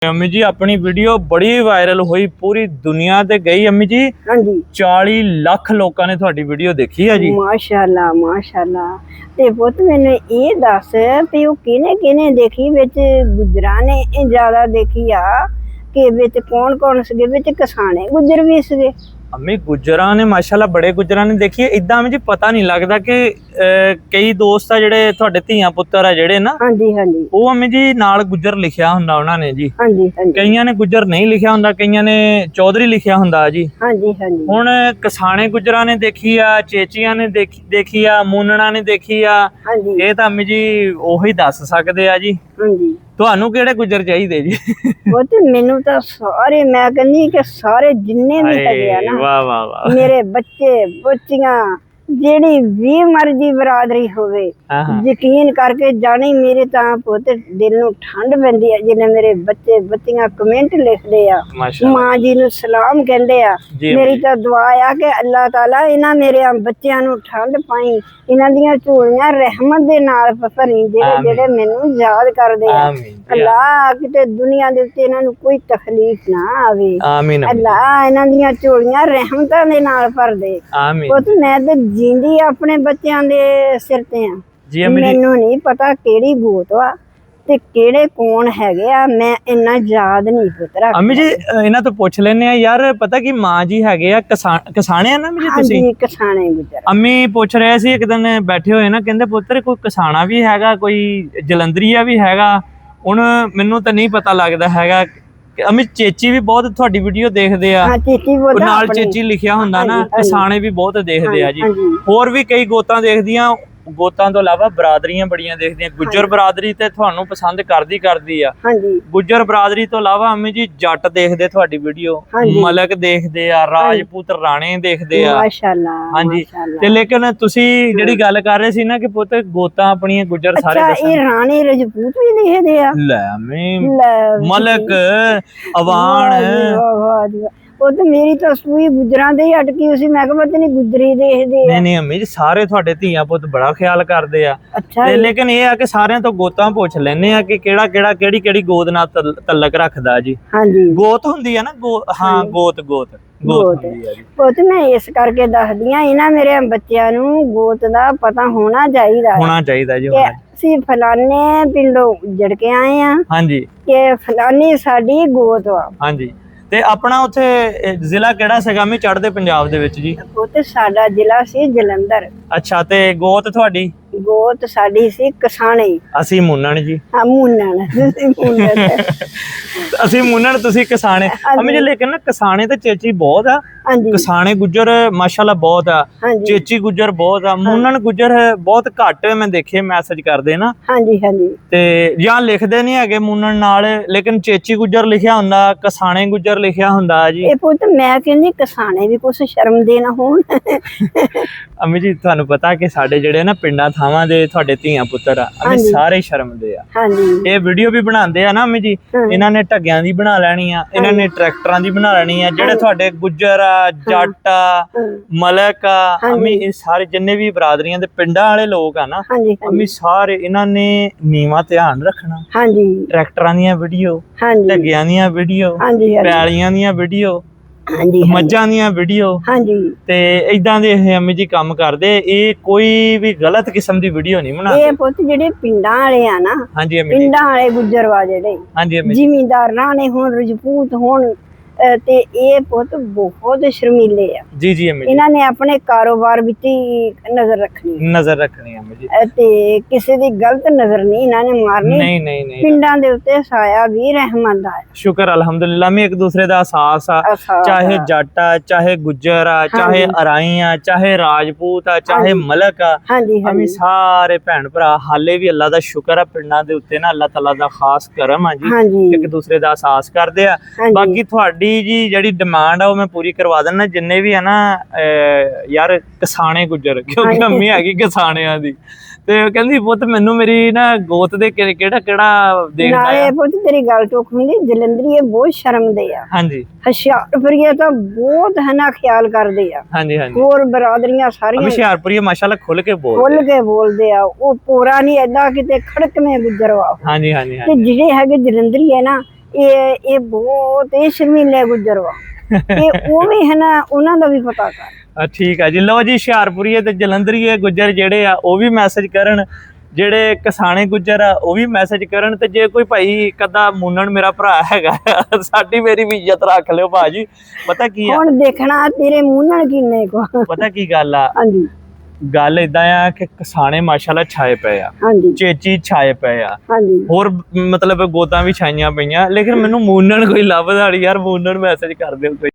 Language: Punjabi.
अम्मी जी अपनी वीडियो बड़ी वायरल हुई, पूरी दुनिया ते गई। अम्मी जी हाँ जी 40 ਲੱਖ ਲੋਕਾਂ ਨੇ ਤੁਹਾਡੀ ਵੀਡੀਓ ਦੇਖੀ ਹੈ ਜੀ। ਮਾਸ਼ਾਅੱਲਾ ਮਾਸ਼ਾਅੱਲਾ। ਤੇ ਪੁੱਤ ਮੈਨੂੰ ਇਹ ਦੱਸ ਵੀ ਉਹ ਕਿਹਨੇ ਕਿਹਨੇ ਦੇਖੀ, ਵਿੱਚ ਗੁਜਰਾਂ ਨੇ ਜ਼ਿਆਦਾ ਦੇਖੀ ਆ ਕਿ ਵਿੱਚ ਕੌਣ ਕੌਣ ਸੀਗੇ, ਵਿੱਚ ਕਿਸਾਨੇ ਗੁਜਰ ਵੀ ਸੀਗੇ? अम्मी गुजरां ने माशाअल्लाह बड़े गुजरां ने देखी है। इदा अम्मी जी पता नहीं लगता कि कई दोस्त आ ਜਿਹੜੇ ਤੁਹਾਡੇ ਧੀਆਂ ਪੁੱਤਰ ਆ ਜਿਹੜੇ ਨਾ, ਹਾਂਜੀ ਹਾਂਜੀ ਉਹ ਅਮੀ ਜੀ ਨਾਲ ਗੁਜਰ ਲਿਖਿਆ ਹੁੰਦਾ ਉਹਨਾਂ ਨੇ ਜੀ। ਹਾਂਜੀ ਹਾਂਜੀ ਕਈਆਂ ਨੇ ਗੁਜਰ ਨਹੀਂ ਲਿਖਿਆ ਹੁੰਦਾ, ਕਈਆਂ ਨੇ ਚੌਧਰੀ ਲਿਖਿਆ ਹੁੰਦਾ ਜੀ। ਹਾਂਜੀ ਹਾਂਜੀ ਹੁਣ ਕਿਸਾਨੇ ਗੁਜਰਾਂ ਨੇ ਦੇਖੀ ਆ, ਚੇਚੀਆਂ ਨੇ ਦੇਖੀ ਆ, ਮੂਨਣਾ ਨੇ ਦੇਖੀ ਆ। ਹਾਂਜੀ ਇਹ ਤਾਂ ਅਮੀ ਜੀ ਉਹੀ ਦੱਸ ਸਕਦੇ ਆ ਜੀ। ਹਾਂਜੀ ਤੁਹਾਨੂੰ ਕਿਹੜੇ ਗੁਜਰ ਚਾਹੀਦੇ ਜੀ? ਉਹ ਤੇ ਮੈਨੂੰ ਤਾਂ ਸਾਰੇ, ਮੈਂ ਕਹਿੰਦੀ ਕਿ ਸਾਰੇ ਜਿੰਨੇ ਵੀ ਹੈਗੇ ਆ ਨਾ, ਵਾਹ ਵਾਹ ਵਾਹ, ਮੇਰੇ ਬੱਚੇ ਬੱਚੀਆਂ ਜਿਹੜੀ ਵੀ ਮਰਜ਼ੀ ਬਰਾਦਰੀ ਹੋਵੇ, ਯਕੀਨ ਕਰਕੇ ਜਾਣੀ ਮੇਰੇ ਤਾਂ ਪੁੱਤ ਦਿਲ ਨੂੰ ਠੰਡ ਪੈਂਦੀ ਆ ਜਦੋਂ ਮੇਰੇ ਬੱਚੇ ਬੱਚੀਆਂ ਕਮੈਂਟ ਲਿਖਦੇ ਆ, ਮਾਂ ਜੀ ਨੂੰ ਸਲਾਮ ਕਹਿੰਦੇ ਆ। ਮੇਰੀ ਤਾਂ ਦੁਆ ਆ ਕਿ ਅੱਲਾਹ ਤਾਲਾ ਇਹਨਾਂ ਮੇਰੇ ਬੱਚਿਆਂ ਨੂੰ ਠੰਡ ਪਾਈ, ਇਹਨਾਂ ਦੀਆਂ ਝੋਲੀਆਂ ਰਹਿਮਤ ਦੇ ਨਾਲ ਭਰੀ, ਜਿਹੜੇ ਜਿਹੜੇ ਮੈਨੂੰ ਯਾਦ ਕਰਦੇ ਆ। ਅੱਲਾਹ ਕਿਤੇ ਦੁਨੀਆ ਦੇ ਉੱਤੇ ਇਹਨਾਂ ਨੂੰ ਕੋਈ ਤਕਲੀਫ ਨਾ ਆਵੇ। ਅੱਲਾਹ ਇਹਨਾਂ ਦੀਆਂ ਝੋਲੀਆਂ ਰਹਿਮਤਾਂ ਦੇ ਨਾਲ ਭਰ ਦੇ। ਪੁੱਤ ਮੈਂ ਤੇ ਜਿੰਦੀ ਆਪਣੇ ਬੱਚਿਆਂ ਦੇ ਸਿਰ ਤੇ ਆ। ਮੈਨੂੰ ਨਹੀਂ ਪਤਾ ਕਿਹੜੀ ਗੋਤ ਵਾ ਤੇ ਕਿਹੜੇ ਕੌਣ ਹੈਗੇ ਆ, ਮੈਂ ਇੰਨਾ ਯਾਦ ਨਹੀਂ ਪੁੱਤਰਾ। ਅਮੀ ਜੀ ਇਹਨਾਂ ਤੋਂ ਪੁੱਛ ਲੈਨੇ ਆ ਯਾਰ, ਪਤਾ ਕੀ ਮਾਂ ਜੀ ਹੈਗੇ ਆ ਕਿਸਾਨੇ ਆ ਨਾ ਅਮੀ ਜੀ? ਤੁਸੀਂ? ਹਾਂਜੀ ਕਿਸਾਨੇ ਗੁਜਰ। ਅਮੀ ਪੁੱਛ ਰਹੇ ਸੀ ਇੱਕ ਦਿਨ ਬੈਠੇ ਹੋਏ ਨਾ, ਕਹਿੰਦੇ ਪੁੱਤਰ ਕੋਈ ਕਿਸਾਨਾ ਵੀ ਹੈਗਾ, ਕੋਈ ਜਲੰਧਰੀਆ ਵੀ ਹੈਗਾ। ਹੁਣ ਮੈਨੂੰ ਤਾਂ ਨਹੀਂ ਪਤਾ ਲੱਗਦਾ ਹੈਗਾ। ਅਮੀ ਚੇਚੀ ਵੀ ਬਹੁਤ ਤੁਹਾਡੀ ਵੀਡੀਓ ਦੇਖਦੇ ਆ, ਨਾਲ ਚੇਚੀ ਲਿਖਿਆ ਹੁੰਦਾ ਨਾ। ਕਿਸਾਨੇ ਵੀ ਬਹੁਤ ਦੇਖਦੇ ਆ ਜੀ। ਹੋਰ ਵੀ ਕਈ ਗੋਤਾਂ ਦੇਖਦੀਆਂ, ਗੋਤਾਂ ਤੋਂ ਇਲਾਵਾ ਬਰਾਦਰੀਆਂ ਬੜੀਆਂ ਦੇਖਦੀਆਂ। ਗੁੱਜਰ ਬਰਾਦਰੀ ਤੇ ਤੁਹਾਨੂੰ ਪਸੰਦ ਕਰਦੀ ਆ। ਗੁੱਜਰ ਬਰਾਦਰੀ ਤੋਂ ਇਲਾਵਾ ਅਮੀ ਜੀ ਜੱਟ ਦੇਖਦੇ ਤੁਹਾਡੀ ਵੀਡੀਓ, ਮਲਕ ਦੇਖਦੇ ਆ, ਰਾਜਪੂਤ ਰਾਣੇ ਦੇਖਦੇ ਆ। ਮਾਸ਼ਾਅੱਲਾ ਹਾਂਜੀ। ਤੇ ਲੇਕਿਨ ਤੁਸੀਂ ਜਿਹੜੀ ਗੱਲ ਕਰ ਰਹੇ ਸੀ ਨਾ ਕਿ ਪੁੱਤ ਗੋਤਾਂ ਆਪਣੀਆਂ ਗੁੱਜਰ ਸਾਰੇ ਇਹ ਰਾਣੇ ਰਾਜਪੂਤ ਵੀ ਦੇਖਦੇ ਆ? ਲੈ ਅਮੀ ਮਲਕ ਅਵਾਨ ਉਹ ਤਾਂ ਮੇਰੀ ਤਾਂ ਸੂਈ ਗੁਜਰਾਂ ਦੇ ਹੀ ਅਟਕੀ ਹੋਈ ਸੀ, ਮੈਂ ਕਿਹਾ ਪਤਾ ਨਹੀਂ ਗੁਜਰੀ ਦੇਖਦੇ ਆ। ਨਹੀਂ ਅਮੀ ਜੀ ਸਾਰੇ ਤੁਹਾਡੇ ਧੀਆਂ ਪੁੱਤ ਬੜਾ ਖਿਆਲ ਕਰਦੇ ਆ। ਤੇ ਲੇਕਿਨ ਇਹ ਆ ਕਿ ਸਾਰਿਆਂ ਤੋਂ ਗੋਤਾਂ ਪੁੱਛ ਲੈਨੇ ਆ ਕਿ ਕਿਹੜਾ ਕਿਹੜਾ ਕਿਹੜੀ ਕਿਹੜੀ ਗੋਤ ਨਾਲ ਤਲਕ ਰੱਖਦਾ ਜੀ। ਹਾਂਜੀ ਗੋਤ ਹੁੰਦੀ ਆ ਨਾ, ਹਾਂ ਗੋਤ ਹੁੰਦੀ ਆ ਜੀ। ਉਹ ਤੇ ਮੈਂ ਇਸ ਕਰਕੇ ਦੱਸਦੀ ਆ, ਇਹਨਾਂ ਮੇਰੇ ਬੱਚਿਆਂ ਨੂੰ ਗੋਤ ਦਾ ਪਤਾ ਹੋਣਾ ਚਾਹੀਦਾ ਜੀ। ਅਸੀਂ ਫਲਾਨੇ ਪਿੰਡੋਂ ਜੜ ਕੇ ਆਏ ਆ। ਹਾਂਜੀ। ਕਿ ਫਲਾਨੀ ਸਾਡੀ ਗੋਤ ਵਾ। ਹਾਂਜੀ। ਤੇ ਆਪਣਾ ਉੱਥੇ ਜ਼ਿਲ੍ਹਾ ਕਿਹੜਾ ਸੀਗਾ ਮੈਂ ਚੜ੍ਹਦੇ ਪੰਜਾਬ ਦੇ ਵਿੱਚ ਜੀ? ਉਹ ਤੇ ਸਾਡਾ ਜ਼ਿਲ੍ਹਾ ਸੀ ਜਲੰਧਰ। ਅੱਛਾ। ਤੇ ਗੋਤ ਤੁਹਾਡੀ? ਗੋਤ ਸਾਡੀ ਸੀ ਕਿਸਾਨੇ। ਅਸੀਂ ਮੂਨਣ ਜੀ। ਹਾਂ ਮੂਨਣ। ਅਸੀਂ ਮੂਨਣ, ਤੁਸੀਂ ਕਿਸਾਨੇ। ਅਮੀ ਜੀ ਲੇਕਿਨ ਨਾ ਕਿਸਾਨੇ ਤੇ ਚੇਚੀ ਬਹੁਤ ਆ। ਕਿਸਾਨੇ ਗੁੱਜਰ ਮਾਸ਼ਾਅੱਲਾ ਬਹੁਤ ਆ, ਚੇਚੀ ਗੁੱਜਰ ਬਹੁਤ ਆ, ਮੂਨਣ ਗੁੱਜਰ ਬਹੁਤ ਘੱਟ ਮੈਂ ਦੇਖੇ ਮੈਸੇਜ ਕਰਦੇ ਨਾ। ਹਾਂਜੀ ਹਾਂਜੀ। ਤੇ ਜਾਂ ਲਿਖਦੇ ਨਹੀਂ ਹੈਗੇ ਮੂਨਣ ਨਾਲ, ਲੇਕਿਨ ਚੇਚੀ ਗੁੱਜਰ ਲਿਖਿਆ ਹੁੰਦਾ, ਕਿਸਾਨੇ ਗੁੱਜਰ ਲਿਖਿਆ ਹੁੰਦਾ ਜੀ। ਇਹ ਪੁੱਤ ਮੈਂ ਕਹਿੰਦੀ ਕਿਸਾਨੇ ਵੀ ਕੁਛ ਸ਼ਰਮ ਦੇ ਨਾ ਹੋਣ। ਅਮੀ ਜੀ ਤੁਹਾਨੂੰ ਪਤਾ ਕਿ ਸਾਡੇ ਜਿਹੜੇ ਨਾ ਪਿੰਡਾਂ ਥਾਵਾਂ ਦੇ ਤੁਹਾਡੇ ਧੀਆਂ ਪੁੱਤਰ ਆ, ਅਮੀ ਸਾਰੇ ਸ਼ਰਮਦੇ ਆ। ਇਹ ਵੀਡੀਓ ਵੀ ਬਣਾਉਂਦੇ ਆ ਨਾ ਅਮੀ ਜੀ, ਇਹਨਾਂ ਨੇ ਢੱਗਿਆਂ ਦੀ ਬਣਾ ਲੈਣੀ ਆ, ਇਹਨਾਂ ਨੇ ਟਰੈਕਟਰਾਂ ਦੀ ਬਣਾ ਲੈਣੀ ਆ। ਜਿਹੜੇ ਤੁਹਾਡੇ ਗੁੱਜਰ ਆ, ਜੱਟ ਆ, ਮਲਕ ਆ, ਅਮੀ ਇਹ ਸਾਰੇ ਜਿੰਨੇ ਵੀ ਬਰਾਦਰੀਆਂ ਦੇ ਪਿੰਡਾਂ ਵਾਲੇ ਲੋਕ ਆ ਨਾ ਅਮੀ, ਸਾਰੇ ਇਹਨਾਂ ਨੇ ਨੀਵਾਂ ਧਿਆਨ ਰੱਖਣਾ। ਟਰੈਕਟਰਾਂ ਦੀਆਂ ਵੀਡੀਓ, ਢੱਗਿਆਂ ਦੀਆਂ ਵੀਡੀਓ, ਪੈਲੀਆਂ ਦੀਆਂ ਵੀਡੀਓ, ਮੱਝਾਂ ਦੀਆਂ ਵੀਡੀਓ, ਤੇ ਇਦਾਂ ਦੇ ਇਹ ਅਮੀ ਜੀ ਕੰਮ ਕਰਦੇ। ਇਹ ਕੋਈ ਵੀ ਗਲਤ ਕਿਸਮ ਦੀ ਵੀਡੀਓ ਨਹੀਂ ਬਣਾਉਂਦੇ। ਇਹ ਪੁੱਤ ਜਿਹੜੇ ਪਿੰਡਾਂ ਵਾਲੇ ਆ ਨਾ, ਪਿੰਡਾਂ ਵਾਲੇ ਗੁੱਜਰ ਵਾ ਜਿਹੜੇ ਜ਼ਿਮੀਂਦਾਰ ਰਾਣੇ ਹੋਣ, ਰਜਪੂਤ ਹੋਣ, ਤੇ ਇਹ ਪੁੱਤ ਬਹੁਤ ਸ਼ਰਮੀਲੇ ਆ ਜੀ। ਇਹਨਾਂ ਨੇ ਆਪਣੇ ਕਾਰੋਬਾਰ ਵਿੱਚ ਹੀ ਨਜ਼ਰ ਰੱਖਣੀ ਅਮੀ ਜੀ, ਤੇ ਕਿਸੇ ਦੀ ਗਲਤ ਨਜ਼ਰ ਨਹੀਂ ਇਹਨਾਂ ਨੇ ਮਾਰਨੀ। ਨਹੀਂ। ਪਿੰਡਾਂ ਦੇ ਉੱਤੇ ਸਾਇਆ ਵੀ ਰਹਿਮਤ ਦਾ ਹੈ। ਸ਼ੁਕਰ ਅਲਹਮਦੁਲਿਲਾ। ਮੈਂ ਇੱਕ ਦੂਸਰੇ ਦਾ ਅਹਿਸਾਸ ਆ, ਚਾਹੇ ਜੱਟ ਆ, ਚਾਹੇ ਗੁੱਜਰ ਆ, ਚਾਹੇ ਅਰਾਈ ਆ, ਚਾਹੇ ਰਾਜਪੂਤ ਆ, ਚਾਹੇ ਮਲਕ ਆ, ਅਮੀ ਸਾਰੇ ਭੈਣ ਭਰਾ ਹਾਲੇ ਵੀ ਅੱਲਾ ਦਾ ਸ਼ੁਕਰ ਆ, ਪਿੰਡਾਂ ਦੇ ਉੱਤੇ ਨਾ ਅੱਲਾਹ ਤਾਲਾ ਦਾ ਖਾਸ ਕਰਮ ਆ ਜੀ, ਇੱਕ ਦੂਸਰੇ ਦਾ ਅਹਿਸਾਸ ਕਰਦੇ ਆ। ਬਾਕੀ ਤੁਹਾਡੀ ਜੀ ਜਿਹੜੀ ਡਿਮਾਂਡ ਆ ਉਹ ਮੈਂ ਪੂਰੀ ਕਰਵਾ ਦਿੰਦਾ। ਜਿੰਨੇ ਵੀ ਆ ਨਾ ਯਾਰ ਕਿਸਾਨੇ ਗੁੱਜਰ, ਕਿਉਂਕਿ ਅੰਮੀ ਹੈਗੀ ਕਿਸਾਨਿਆਂ ਦੀ, ਤੇ ਕਹਿੰਦੀ ਪੁੱਤ ਮੈਨੂੰ ਮੇਰੀ ਨਾ ਗੋਤ ਦੇ ਕਿਹੜਾ ਦੇਖਦਾ ਨਾਲੇ ਪੁੱਤ ਤੇਰੀ ਗੱਲ ਟੋਕ ਹੁੰਦੀ, ਜਲੰਧਰੀਏ ਬਹੁਤ ਸ਼ਰਮਦੇ ਆ। ਹੁਸ਼ਿਆਰਪੁਰੀਏ ਤਾਂ ਬਹੁਤ ਹੈ ਨਾ ਖਿਆਲ ਕਰਦੇ ਆ। ਹੋਰ ਬਰਾਦਰੀਆਂ ਸਾਰੀਆਂ ਹੁਸ਼ਿਆਰਪੁਰੀਏ ਮਾਸ਼ਾਅੱਲਾ ਖੁੱਲ ਕੇ ਬੋਲਦੇ ਆ। ਉਹ ਪੂਰਾ ਨਹੀਂ ਏਦਾਂ ਕਿਤੇ ਖੜਕਵੇਂ ਗੁੱਜਰ ਵਾ। ਤੇ ਜਿਹੜੇ ਹੈਗੇ ਜਲੰਧਰੀਏ ਨਾ, ਇਹ ਬਹੁਤ ਇਹ ਸ਼ਰਮੀਲੇ ਗੁੱਜਰ ਵਾ ਇਹ ਉਹ ਵੀ ਹੈ ਨਾ, ਉਹਨਾਂ ਦਾ ਵੀ ਪਤਾ ਕਰ। ਠੀਕ ਹੈ ਜੀ। ਲਓ ਜੀ, ਹੁਸ਼ਿਆਰਪੁਰੀਏ ਤੇ ਜਲੰਧਰੀਏ ਗੁੱਜਰ ਜਿਹੜੇ ਆ ਉਹ ਵੀ ਮੈਸੇਜ ਕਰਨ, ਜਿਹੜੇ ਕਸਾਣੇ ਗੁੱਜਰ ਆ ਉਹ ਵੀ ਮੈਸੇਜ ਕਰਨ, ਤੇ ਜੇ ਕੋਈ ਭਾਈ ਕਦਾ ਮੂਨਣ ਮੇਰਾ ਭਰਾ ਹੈਗਾ ਸਾਡੀ ਮੇਰੀ ਵੀ ਇੱਜ਼ਤ ਰੱਖ ਲਿਓ ਭਾਜੀ। ਪਤਾ ਕੀ ਆ, ਹੁਣ ਦੇਖਣਾ ਤੇਰੇ ਮੂਨਣ ਕਿੰਨੇ ਕੋ। ਪਤਾ ਕੀ ਗੱਲ ਆ, ਹਾਂਜੀ ਗੱਲ ਇਦਾਂ ਆ ਕਿ ਕਸਾਣੇ ਮਾਸ਼ਾਅੱਲਾ ਛਾਏ ਪਏ ਆ, ਹਾਂਜੀ ਚੇਚੀ ਛਾਏ ਪਏ ਆ, ਹਾਂਜੀ ਹੋਰ ਮਤਲਬ ਗੋਦਾਂ ਵੀ ਛਾਈਆਂ ਪਈਆਂ, ਲੇਕਿਨ ਮੈਨੂੰ ਮੂਨਣ ਕੋਈ ਲੱਭਦਾ ਨਹੀਂ ਯਾਰ। ਮੂਨਣ ਮੈਸੇਜ ਕਰ ਦਿਓ ਕੋਈ।